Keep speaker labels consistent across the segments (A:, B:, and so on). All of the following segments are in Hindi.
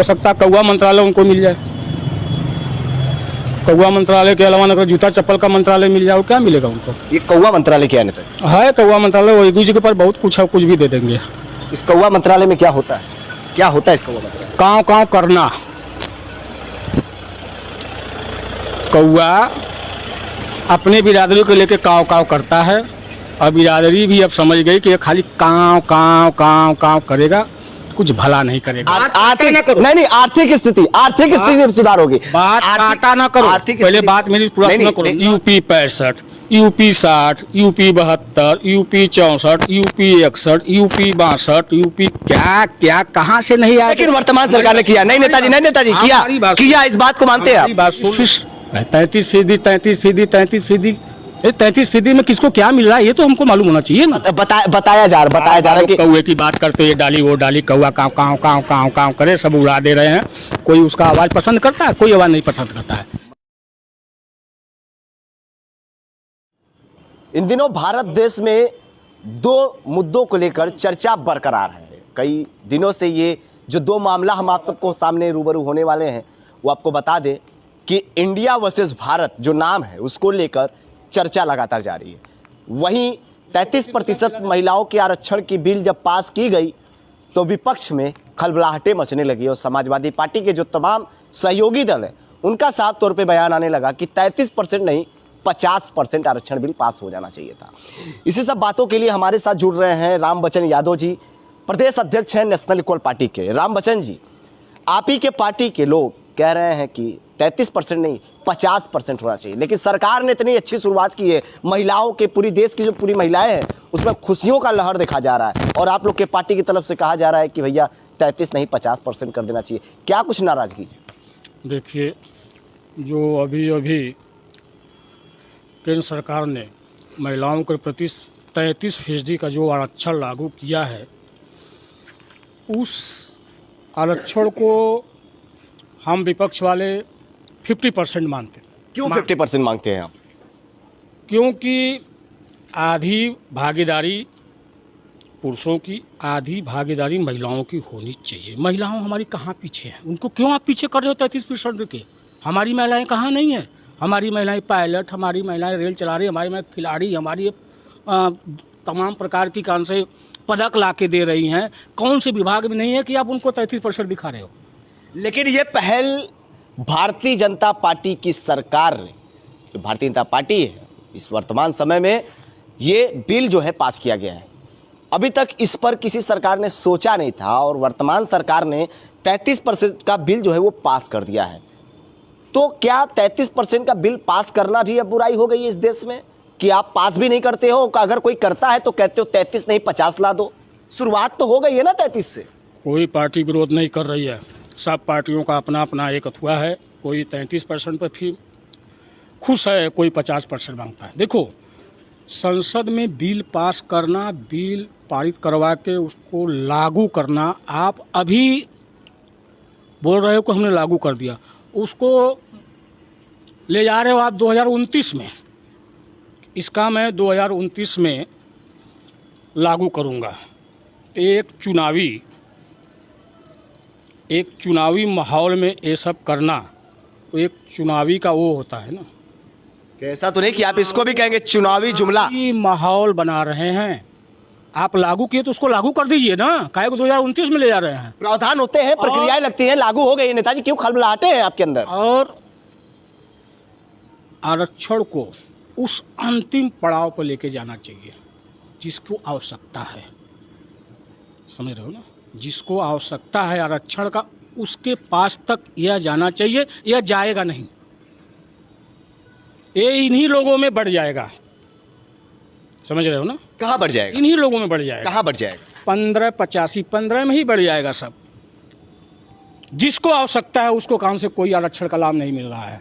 A: हो सकता है कौवा मंत्रालय उनको मिल जाए। कौवा मंत्रालय के अलावा अगर जूता चप्पल का मंत्रालय मिल जाए, क्या मिलेगा उनको?
B: ये कौवा मंत्रालय क्या है?
A: कौवा मंत्रालय वो एक दूसरे के ऊपर बहुत कुछ भी दे देंगे।
B: इस कौवा मंत्रालय में क्या होता है? क्या होता है इस कौवा मंत्रालय?
A: काँव काँव करना। कौवा अपने बिरादरी को लेकर काँव काँव करता है और बिरादरी भी अब समझ गई कि ये खाली काँव काँव काँव काँव करेगा, कुछ भला नहीं करेगा।
B: नहीं, आर्थिक स्थिति में सुधार होगी।
A: बात काटा ना करो, पहले बात मेरी पूरा सुना करो। UP 65, UP 60, UP 72, UP 64, UP 61, UP 62, UP क्या क्या कहाँ से नहीं आया?
B: लेकिन वर्तमान सरकार ने किया। नहीं नेताजी किया इस बात को मानते हैं आप?
A: 33%, 33%। 33% में किसको क्या मिल रहा है ये तो हमको मालूम होना चाहिए ना।
B: बताया जा रहा है कि
A: कौवे की बात करते, ये डाली वो डाली, कौवा काँव काँव काँव काँव काँव करे, सब उड़ा दे रहे हैं। कोई उसका आवाज पसंद करता है, कोई आवाज नहीं पसंद करता है।
B: इन दिनों भारत देश में दो मुद्दों को लेकर चर्चा बरकरार है। कई दिनों से ये जो दो मामला हम आप सबको सामने रूबरू होने वाले हैं, वो आपको बता दें कि इंडिया वर्सेस भारत जो नाम है उसको लेकर चर्चा लगातार जारी है। वहीं 33% महिलाओं के आरक्षण की बिल जब पास की गई तो विपक्ष में खलबलाहटें मचने लगी और समाजवादी पार्टी के जो तमाम सहयोगी दल हैं उनका साफ तौर पे बयान आने लगा कि 33% नहीं 50% आरक्षण बिल पास हो जाना चाहिए था। इसी सब बातों के लिए हमारे साथ जुड़ रहे हैं रामबचन यादव जी, प्रदेश अध्यक्ष हैं नेशनल इक्वल पार्टी के। रामबचन जी, आप ही के पार्टी के लोग कह रहे हैं कि 33% नहीं 50% होना चाहिए, लेकिन सरकार ने इतनी अच्छी शुरुआत की है, महिलाओं के पूरी देश की जो पूरी महिलाएं हैं उसमें खुशियों का लहर देखा जा रहा है और आप लोग के पार्टी की तरफ से कहा जा रहा है कि भैया 33 नहीं 50% कर देना चाहिए। क्या कुछ नाराजगी?
A: देखिए, जो अभी केंद्र सरकार ने महिलाओं के प्रति 33% का जो आरक्षण लागू किया है, उस आरक्षण को हम विपक्ष वाले 50% मानते हैं।
B: क्यों 50% मांगते हैं आप?
A: क्योंकि आधी भागीदारी पुरुषों की, आधी भागीदारी महिलाओं की होनी चाहिए। महिलाओं हमारी कहाँ पीछे हैं? उनको क्यों आप पीछे कर रहे हो 33% के? हमारी महिलाएं कहाँ नहीं हैं? हमारी महिलाएं पायलट, हमारी महिलाएं रेल चला रही, हमारी महिलाएं खिलाड़ी, हमारी तमाम प्रकार की कान से पदक ला के दे रही हैं। कौन से विभाग में नहीं है कि आप उनको 33% दिखा रहे हो?
B: लेकिन ये पहल भारतीय जनता पार्टी की सरकार ने, जो भारतीय जनता पार्टी है, इस वर्तमान समय में ये बिल जो है पास किया गया है। अभी तक इस पर किसी सरकार ने सोचा नहीं था और वर्तमान सरकार ने 33% का बिल जो है वो पास कर दिया है। तो क्या 33% का बिल पास करना भी अब बुराई हो गई है इस देश में कि आप पास भी नहीं करते हो? अगर कोई करता है तो कहते हो 33 नहीं 50 ला दो। शुरुआत तो हो गई है ना 33 से।
A: कोई पार्टी विरोध नहीं कर रही है, सब पार्टियों का अपना अपना एक अथवा है। कोई 33% पर फिर खुश है, कोई 50% मांगता है। देखो, संसद में बिल पास करना, बिल पारित करवा के उसको लागू करना, आप अभी बोल रहे हो कि हमने लागू कर दिया, उसको ले जा रहे हो आप 2029 में। इसका मैं 2029 में लागू करूँगा। एक चुनावी माहौल में ये सब करना, तो एक चुनावी का वो होता है ना।
B: ऐसा तो नहीं कि आप इसको भी कहेंगे चुनावी जुमला?
A: माहौल बना रहे हैं, आप लागू किए तो उसको लागू कर दीजिए ना। काहे को 2029 में ले जा रहे हैं?
B: प्रावधान होते हैं, प्रक्रियाएं लगती हैं, लागू हो गई। नेताजी क्यों खलबलाहटे हैं आपके अंदर?
A: और आरक्षण को उस अंतिम पड़ाव पर लेके जाना चाहिए जिसको आवश्यकता है। समझ रहे हो ना? जिसको आवश्यकता है आरक्षण का, उसके पास तक यह जाना चाहिए। यह जाएगा नहीं, ये इन्हीं लोगों में बढ़ जाएगा। समझ रहे हो ना?
B: कहाँ बढ़ जाएगा?
A: इन्हीं लोगों में बढ़ जाएगा।
B: कहाँ बढ़ जाएगा?
A: 15 में ही बढ़ जाएगा सब। जिसको आवश्यकता है उसको काम से कोई आरक्षण का लाभ नहीं मिल रहा है।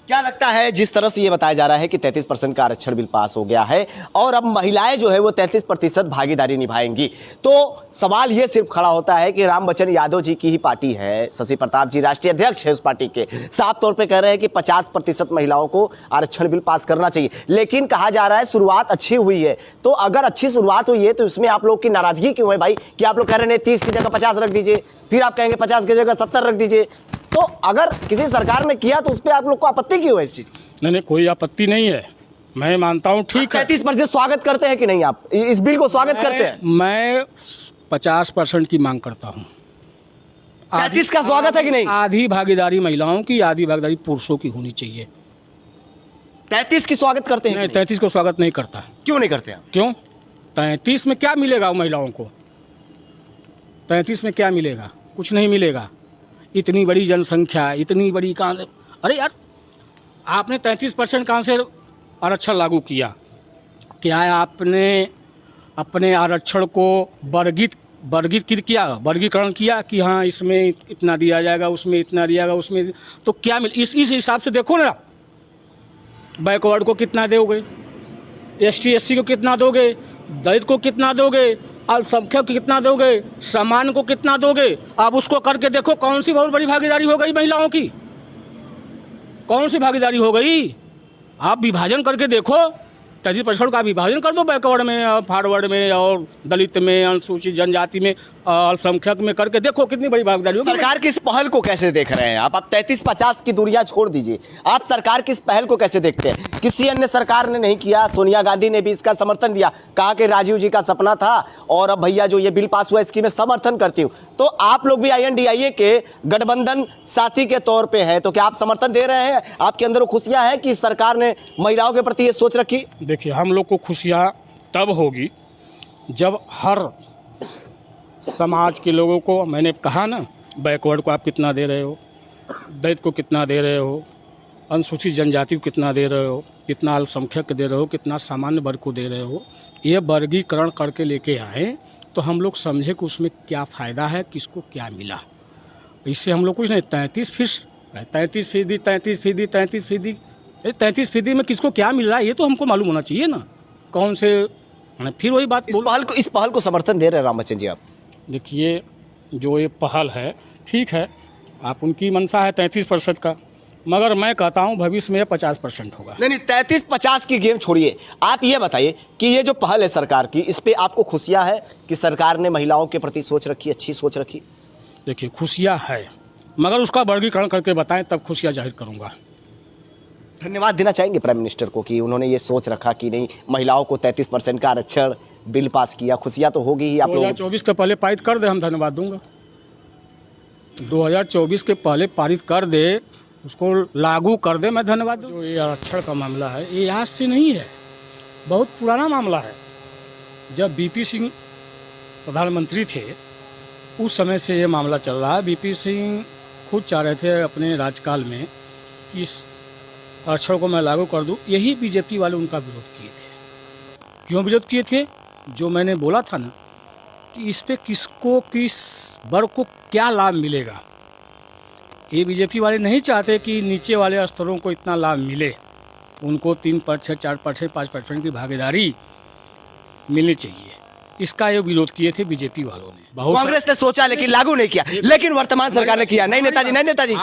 B: क्या लगता है, जिस तरह से ये बताया जा रहा है कि 33% का आरक्षण बिल पास हो गया है और अब महिलाएं जो है वो 33% भागीदारी निभाएंगी, तो सवाल ये सिर्फ खड़ा होता है कि रामबचन यादव जी की ही पार्टी है, शशि प्रताप जी राष्ट्रीय अध्यक्ष है उस पार्टी के, साफ तौर पे कह रहे हैं कि 50% महिलाओं को आरक्षण बिल पास करना चाहिए। लेकिन कहा जा रहा है शुरुआत अच्छी हुई है, तो अगर अच्छी शुरुआत हुई है तो इसमें आप लोग की नाराजगी क्यों है भाई, कि आप लोग कह रहे हैं 30 की जगह 50 रख दीजिए, फिर आप कहेंगे 50 की जगह 70 रख दीजिए। तो अगर किसी सरकार ने किया तो उस पर आप लोग को आपत्ति क्यों है इस चीज?
A: नहीं, कोई आपत्ति नहीं है, मैं मानता हूँ, ठीक है।
B: 33% स्वागत करते हैं कि नहीं, आप इस बिल को स्वागत करते हैं?
A: मैं 50% की मांग करता हूँ।
B: 33 का स्वागत है कि नहीं?
A: आधी भागीदारी महिलाओं की, आधी भागीदारी पुरुषों की होनी चाहिए।
B: 33 की स्वागत करते हैं?
A: नहीं, 33 को स्वागत नहीं करता।
B: क्यों नहीं करते?
A: क्यों? 33 में क्या मिलेगा महिलाओं को? 33 में क्या मिलेगा? कुछ नहीं मिलेगा। इतनी बड़ी जनसंख्या, इतनी बड़ी कहाँ, अरे यार आपने 33% कहाँ से आरक्षण लागू किया? क्या है, आपने अपने आरक्षण को वर्गीकरण किया कि हाँ इसमें इतना दिया जाएगा, उसमें इतना दिया जाएगा, उसमें तो क्या मिल, इस हिसाब से देखो ना, बैकवर्ड को कितना दोगे, ST SC को कितना दोगे, दलित को कितना दोगे, अल्पसंख्यक को कितना दोगे, सामान्य को कितना दोगे? अब उसको करके देखो कौन सी बहुत बड़ी भागीदारी हो गई महिलाओं की, कौन सी भागीदारी हो गई? आप विभाजन करके देखो, 33% का विभाजन कर दो, बैकवर्ड में, फॉरवर्ड में और दलित में, अनुसूचित जनजाति में, अल्पसंख्यक में करके देखो कितनी बड़ी भागीदारी होगी।
B: सरकार की इस पहल को कैसे देख रहे हैं आप? 33-50 की दूरियां छोड़ दीजिए, आप सरकार की इस पहल को कैसे देखते हैं? किसी अन्य सरकार ने नहीं किया, सोनिया गांधी ने भी इसका समर्थन दिया, कहा कि राजीव जी का सपना था और अब भैया जो ये बिल पास हुआ इसकी मैं समर्थन करती हूँ। तो आप लोग भी INDIA के गठबंधन साथी के तौर पर है, तो क्या आप समर्थन दे रहे हैं? आपके अंदर खुशियां है कि सरकार ने महिलाओं के प्रति ये सोच रखी?
A: देखिए, हम लोग को खुशियाँ तब होगी जब हर समाज के लोगों को, मैंने कहा ना, बैकवर्ड को आप कितना दे रहे हो, दलित को कितना दे रहे हो, अनुसूचित जनजाति को कितना दे रहे हो, कितना अल्पसंख्यक दे रहे हो, कितना सामान्य वर्ग को दे रहे हो, ये वर्गीकरण करके लेके आए तो हम लोग समझे कि उसमें क्या फ़ायदा है, किसको क्या मिला। इससे हम लोग कुछ नहीं, 33% में किसको क्या मिल रहा है ये तो हमको मालूम होना चाहिए ना, कौन से, फिर वही बात।
B: इस पहल को समर्थन दे रहे हैं रामबच्चन जी आप?
A: देखिए, जो ये पहल है ठीक है, आप उनकी मंशा है 33% का, मगर मैं कहता हूँ भविष्य में 50% होगा।
B: नहीं, 33-50 की गेम छोड़िए, आप ये बताइए कि ये जो पहल है सरकार की, इस पे आपको खुशियाँ है कि सरकार ने महिलाओं के प्रति सोच रखी, अच्छी सोच रखी?
A: देखिए, खुशियाँ है, मगर उसका वर्गीकरण करके बताएं तब खुशियाँ जाहिर करूँगा।
B: धन्यवाद देना चाहेंगे प्राइम मिनिस्टर को कि उन्होंने ये सोच रखा कि नहीं, महिलाओं को 33% का आरक्षण बिल पास किया, खुशियाँ तो होगी ही आप लोगों को।
A: 2024 के पहले पारित कर दे, हम धन्यवाद दूंगा। 2024 के पहले पारित कर दे, उसको लागू कर दे, मैं धन्यवाद दूँ। जो ये आरक्षण का मामला है ये आज से नहीं है, बहुत पुराना मामला है। जब BP सिंह प्रधानमंत्री थे उस समय से ये मामला चल रहा है। BP सिंह खुद चाह रहे थे अपने राज्यकाल में कि इस आरक्षण को मैं लागू कर दूं, यही BJP वाले उनका विरोध किए थे। क्यों विरोध किए थे? जो मैंने बोला था ना कि इस पे किसको, किस वर्ग को क्या लाभ मिलेगा, ये BJP वाले नहीं चाहते कि नीचे वाले स्तरों को इतना लाभ मिले। उनको 3%, 4%, 5% की भागीदारी मिलनी चाहिए। इसका ये विरोध किए थे BJP वालों ने।
B: कांग्रेस ने सोचा लेकिन लागू नहीं किया, लेकिन वर्तमान सरकार ने किया। नहीं नेताजी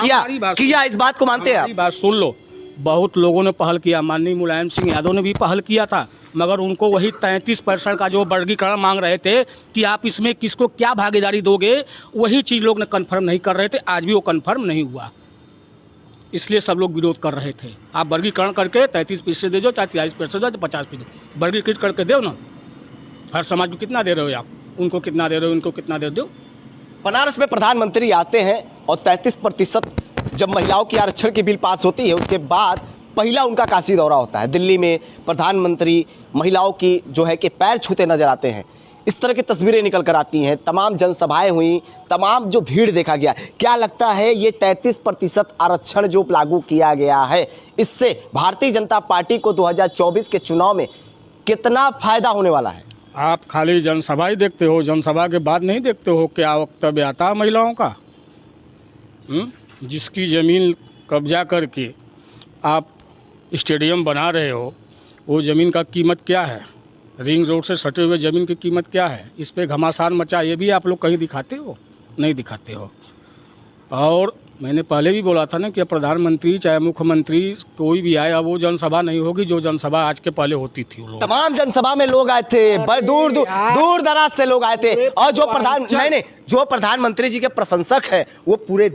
B: किया, इस बात को मानते हैं आप?
A: बात सुन लो, बहुत लोगों ने पहल किया, माननीय मुलायम सिंह यादव ने भी पहल किया था, मगर उनको वही 33% का जो वर्गीकरण मांग रहे थे कि आप इसमें किसको क्या भागीदारी दोगे, वही चीज़ लोग ने कन्फर्म नहीं कर रहे थे। आज भी वो कन्फर्म नहीं हुआ, इसलिए सब लोग विरोध कर रहे थे। आप वर्गीकरण करके 33% दे दो, चाहे 43% दो, 50% दो, वर्गीकृत करके दो ना। हर समाज को कितना दे रहे हो आप, उनको कितना दे रहे हो, उनको कितना दे दो।
B: बनारस में प्रधानमंत्री आते हैं और 33% जब महिलाओं की आरक्षण की बिल पास होती है उसके बाद पहला उनका काशी दौरा होता है। दिल्ली में प्रधानमंत्री महिलाओं की जो है कि पैर छूते नजर आते हैं। इस तरह की तस्वीरें निकल कर आती हैं, तमाम जनसभाएं हुई, तमाम जो भीड़ देखा गया। क्या लगता है ये 33% आरक्षण जो लागू किया गया है, इससे भारतीय जनता पार्टी को 2024 के चुनाव में कितना फायदा होने वाला है?
A: आप खाली जनसभा ही देखते हो, जनसभा के बाद नहीं देखते हो क्या वक्तव्य आता है महिलाओं का। जिसकी ज़मीन कब्जा करके आप स्टेडियम बना रहे हो, वो ज़मीन का कीमत क्या है? रिंग रोड से सटे हुए ज़मीन की कीमत क्या है? इस पे घमासान मचा, ये भी आप लोग कहीं दिखाते हो? नहीं दिखाते हो। और मैंने पहले भी बोला था ना कि प्रधानमंत्री चाहे मुख्यमंत्री कोई भी आए, अब वो जनसभा नहीं होगी जो जनसभा आज के पहले होती थी। वो लोग
B: तमाम जनसभा में लोग आए थे, दूर दूर दूर दराज से लोग आए थे, और जो प्रधानमंत्री जी के प्रशंसक है वो पूरे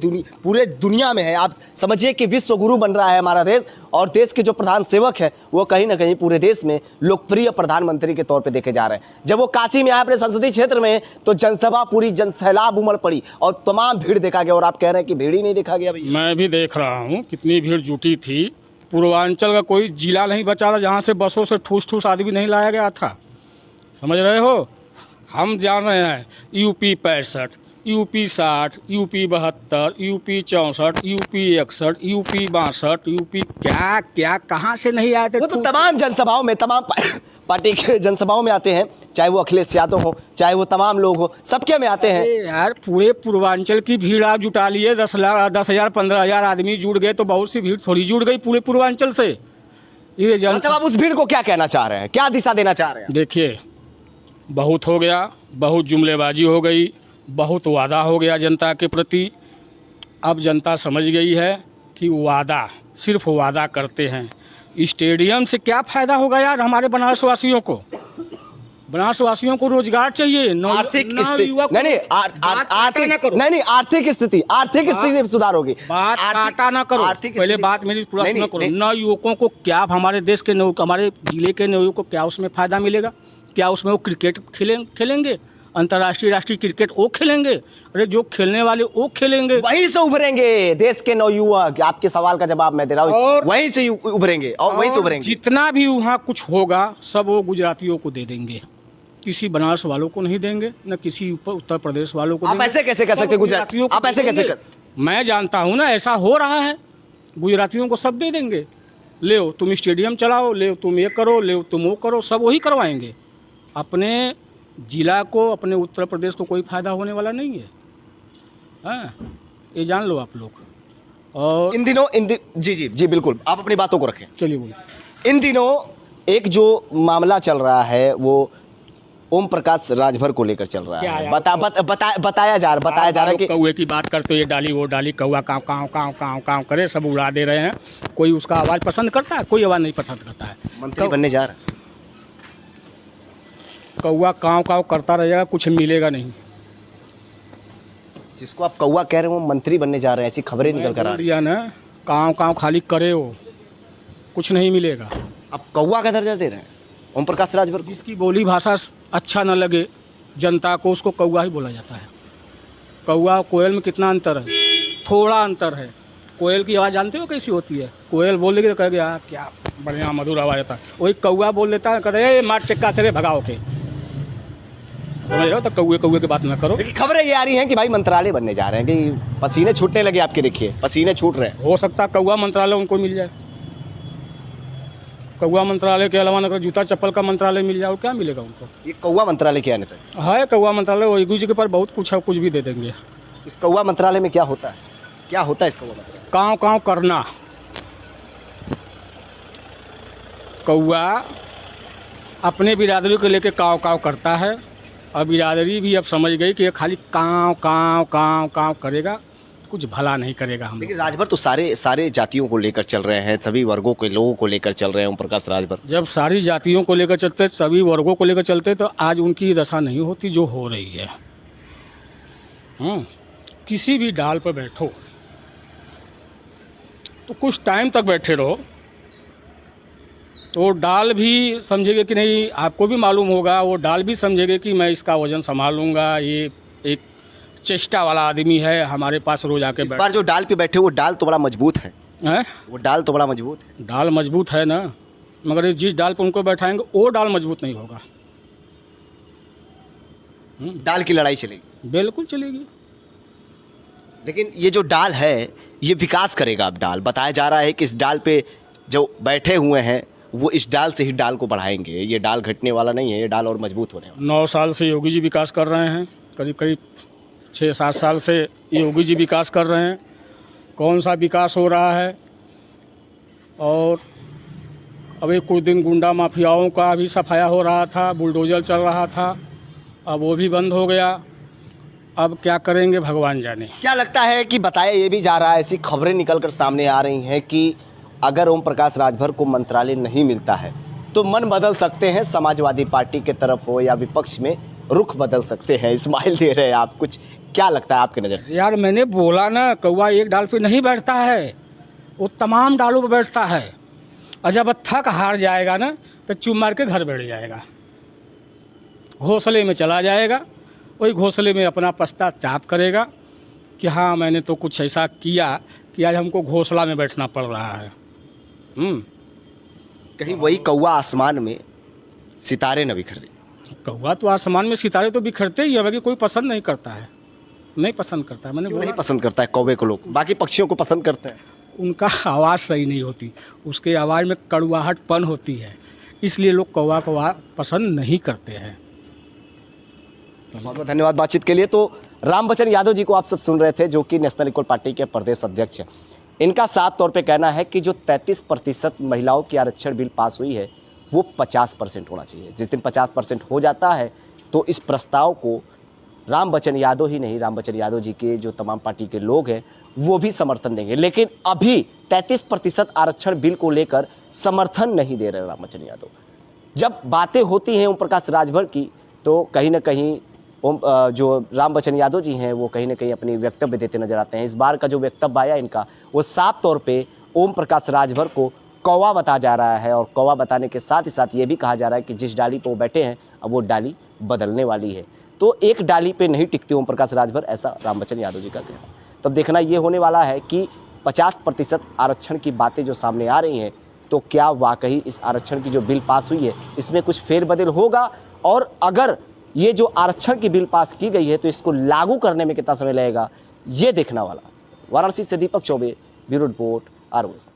B: दुनिया में है। आप समझिए कि विश्व गुरु बन रहा है हमारा देश, और देश के जो प्रधान सेवक है वो कहीं ना कहीं पूरे देश में लोकप्रिय प्रधानमंत्री के तौर पे देखे जा रहे हैं। जब वो काशी में आए अपने संसदीय क्षेत्र में, तो जनसभा पूरी जनसैलाब उमड़ पड़ी और तमाम भीड़ देखा गया, और आप कह रहे हैं कि भीड़ ही नहीं देखा गया। भैया
A: मैं भी देख रहा हूँ कितनी भीड़ जुटी थी। पूर्वांचल का कोई जिला नहीं बचा था जहाँ से बसों से ठूस ठूस आदमी नहीं लाया गया था। समझ रहे हो? हम जान रहे हैं UP 65, UP 60, UP 72, UP 64, UP 61, UP 62, UP क्या क्या कहाँ से नहीं आए थे।
B: वो तो तमाम जनसभाओं में, तमाम पार्टी के जनसभाओं में आते हैं, चाहे वो अखिलेश यादव हो, चाहे वो तमाम लोग हो, सबके में आते हैं।
A: यार पूरे पूर्वांचल की भीड़ आप जुटा लिए, 10,000 15,000 आदमी जुड़ गए, तो बहुत सी भीड़ थोड़ी जुड़ गई पूरे पूर्वांचल से। ये
B: मतलब आप उस भीड़ को क्या कहना चाह रहे हैं, क्या दिशा देना चाह रहे हैं?
A: देखिए, बहुत हो गया, बहुत जुमलेबाजी हो गई, बहुत वादा हो गया जनता के प्रति। अब जनता समझ गई है कि वादा सिर्फ वादा करते हैं। स्टेडियम से क्या फायदा होगा यार हमारे बनारस वासियों को? बनारस वासियों को रोजगार चाहिए,
B: आर्थिक स्थिति आर्थिक स्थिति में सुधार होगी।
A: बात काटा ना करो, पहले बात मेरी पूरा सुना करो। नौ युवकों को क्या, हमारे देश के हमारे जिले के नवयुवकों को क्या उसमें फायदा मिलेगा? क्या उसमें वो क्रिकेट खेलेंगे? अंतर्राष्ट्रीय राष्ट्रीय क्रिकेट वो खेलेंगे? अरे जो खेलने वाले वो खेलेंगे,
B: वहीं से उभरेंगे देश के नवयुवक। आपके सवाल का जवाब मैं दे रहा हूँ, वहीं से उभरेंगे और वहीं से उभरेंगे।
A: जितना भी वहाँ कुछ होगा सब वो गुजरातियों को दे देंगे, किसी बनारस वालों को नहीं देंगे, न किसी उत्तर प्रदेश वालों को।
B: आप ऐसे कैसे कर सकते गुजरातियों? आप ऐसे कैसे कर?
A: मैं जानता हूँ ना, ऐसा हो रहा है। गुजरातियों को सब दे देंगे, ले तुम स्टेडियम चलाओ, ले तुम ये करो, ले तुम वो करो, सब वही करवाएंगे। अपने जिला को, अपने उत्तर प्रदेश को कोई फायदा होने वाला नहीं है। हाँ, ये जान लो आप लोग। और
B: इन दिनों जी बिल्कुल, आप अपनी बातों को रखें।
A: चलिए बोलिए।
B: इन दिनों एक जो मामला चल रहा है वो ओम प्रकाश राजभर को लेकर चल रहा है। बताया जा रहा है कि
A: कौवे की बात करते, ये डाली वो डाली, कौवा काँव काँव काँव काँव काँव करे, सब उड़ा दे रहे हैं। कोई उसका आवाज़ पसंद करता है? कोई आवाज़ नहीं पसंद करता है।
B: मंत्री बनने जा रहा है,
A: कौवा काँव काँव करता रहेगा, कुछ मिलेगा नहीं।
B: जिसको आप कौवा कह रहे हो वो मंत्री बनने जा रहे हैं, ऐसी खबरें निकल कर आ रही
A: है ना। काँव काँव खाली करे हो, कुछ नहीं मिलेगा।
B: आप कौवा का दर्जा दे रहे हैं ओम प्रकाश राजभर को।
A: जिसकी बोली भाषा अच्छा न लगे जनता को, उसको कौवा ही बोला जाता है। कौवा कोयल में कितना अंतर है? थोड़ा अंतर है। कोयल की आवाज़ जानते हो कैसी होती है? कोयल बोल देगी तो कह गया क्या बढ़िया मधुर आवाज़ आता है। वही कौवा बोल देता है, करे मार चक्का तेरे भगाओ के। समझ रहे हो? तो कौवे की बात ना करो।
B: लेकिन खबरें ये आ रही हैं कि भाई मंत्रालय बनने जा रहे हैं, कि पसीने छूटने लगे आपके, देखिए पसीने छूट रहे हैं।
A: हो सकता है कौवा मंत्रालय उनको मिल जाए। कौवा मंत्रालय के अलावा अगर जूता चप्पल का मंत्रालय मिल जाए, क्या मिलेगा उनको?
B: ये कौवा मंत्रालय क्या है?
A: कौवा मंत्रालय वो एक जी के पर बहुत कुछ है, कुछ भी दे देंगे।
B: इस कौवा मंत्रालय में क्या होता है? क्या होता है इस कौवा मंत्रालय?
A: काँव काँव करना। कौवा अपने बिरादरी को लेके काँव काँव करता है, और बिरादरी भी अब समझ गई कि ये खाली काँव काँव काँव काँव करेगा, कुछ भला नहीं करेगा। हम
B: लेकिन राजभर तो सारे जातियों को लेकर चल रहे हैं, सभी वर्गों के लोगों को लेकर चल रहे हैं ओम प्रकाश राजभर।
A: जब सारी जातियों को लेकर चलते, सभी वर्गों को लेकर चलते, तो आज उनकी दशा नहीं होती जो हो रही है। किसी भी डाल पर बैठो तो कुछ टाइम तक बैठे रहो, तो डाल भी समझेगा कि नहीं, आपको भी मालूम होगा, वो डाल भी समझेगा कि मैं इसका वजन संभालूंगा, ये एक चेष्टा वाला आदमी है, हमारे पास रोज आके
B: इस बार जो डाल पे बैठे वो डाल तो बड़ा मजबूत है। वो डाल तो बड़ा मजबूत है।
A: डाल मजबूत है ना, मगर जिस डाल पे उनको बैठाएंगे वो डाल मजबूत नहीं होगा।
B: डाल की लड़ाई चलेगी,
A: बिल्कुल चलेगी।
B: लेकिन ये जो डाल है ये विकास करेगा। अब डाल बताया जा रहा है कि इस डाल पे जो बैठे हुए हैं वो इस डाल से ही डाल को बढ़ाएंगे। ये डाल घटने वाला नहीं है, ये डाल और मजबूत होने वाला।
A: 9 साल से योगी जी विकास कर रहे हैं, करीब करीब 6-7 साल से योगी जी विकास कर रहे हैं। कौन सा विकास हो रहा है? और अभी कुछ दिन गुंडा माफियाओं का भी सफाया हो रहा था, बुलडोजर चल रहा था, अब वो भी बंद हो गया। अब क्या करेंगे भगवान जाने।
B: क्या लगता है कि बताया ये भी जा रहा है, ऐसी खबरें निकलकर सामने आ रही हैं कि अगर ओम प्रकाश राजभर को मंत्रालय नहीं मिलता है तो मन बदल सकते हैं, समाजवादी पार्टी के तरफ हो या विपक्ष में रुख बदल सकते हैं। इस्माइल दे रहे हैं आप कुछ, क्या लगता है आपकी नज़र से?
A: यार मैंने बोला ना, कौवा एक डाल पे नहीं बैठता है, वो तमाम डालों पे बैठता है। और जब थक हार जाएगा ना तो चुप मार के घर बैठ जाएगा, घोंसले में चला जाएगा, वही घोंसले में अपना पश्चाताप करेगा कि हाँ मैंने तो कुछ ऐसा किया कि आज हमको घोंसला में बैठना पड़ रहा है।
B: कहीं वही कौवा आसमान में सितारे न बिखर रही।
A: कौवा तो आसमान में सितारे तो बिखरते ही है, बाकी कोई पसंद नहीं करता है, नहीं पसंद करता है। मैंने
B: क्यों
A: बोला
B: नहीं पसंद करता है कौवे को लोग, बाकी पक्षियों को पसंद करते हैं?
A: उनका आवाज़ सही नहीं होती, उसके आवाज़ में कड़वाहटपन होती है, इसलिए लोग कौवा को पसंद नहीं करते हैं।
B: बहुत बहुत धन्यवाद बातचीत के लिए। तो रामबचन यादव जी को आप सब सुन रहे थे, जो कि नेशनल इक्वल पार्टी के प्रदेश अध्यक्ष हैं। इनका साफ तौर पे कहना है कि जो 33% महिलाओं की आरक्षण बिल पास हुई है वो 50% होना चाहिए। जिस दिन 50% हो जाता है तो इस प्रस्ताव को रामबचन यादव ही नहीं, रामबचन यादव जी के जो तमाम पार्टी के लोग हैं वो भी समर्थन देंगे। लेकिन अभी 33% आरक्षण बिल को लेकर समर्थन नहीं दे रहे रामबचन यादव। जब बातें होती हैं ओम प्रकाश राजभर की तो कहीं ना कहीं जो रामबचन यादव जी हैं वो कहीं ना कहीं अपनी वक्तव्य देते नजर आते हैं। इस बार का जो वक्तव्य आया इनका, वो साफ तौर पे ओम प्रकाश राजभर को कौवा बता जा रहा है, और कौवा बताने के साथ ही साथ ये भी कहा जा रहा है कि जिस डाली पे वो बैठे हैं अब वो डाली बदलने वाली है। तो एक डाली पे नहीं टिकते ओम प्रकाश राजभर, ऐसा रामबचन यादव जी का कहना। तब देखना ये होने वाला है कि 50% आरक्षण की बातें जो सामने आ रही हैं, तो क्या वाकई इस आरक्षण की जो बिल पास हुई है इसमें कुछ फेरबदल होगा, और अगर ये जो आरक्षण की बिल पास की गई है तो इसको लागू करने में कितना समय लगेगा, ये देखने वाला। वाराणसी से दीपक चौबे, ब्यूरो रिपोर्ट, ROS।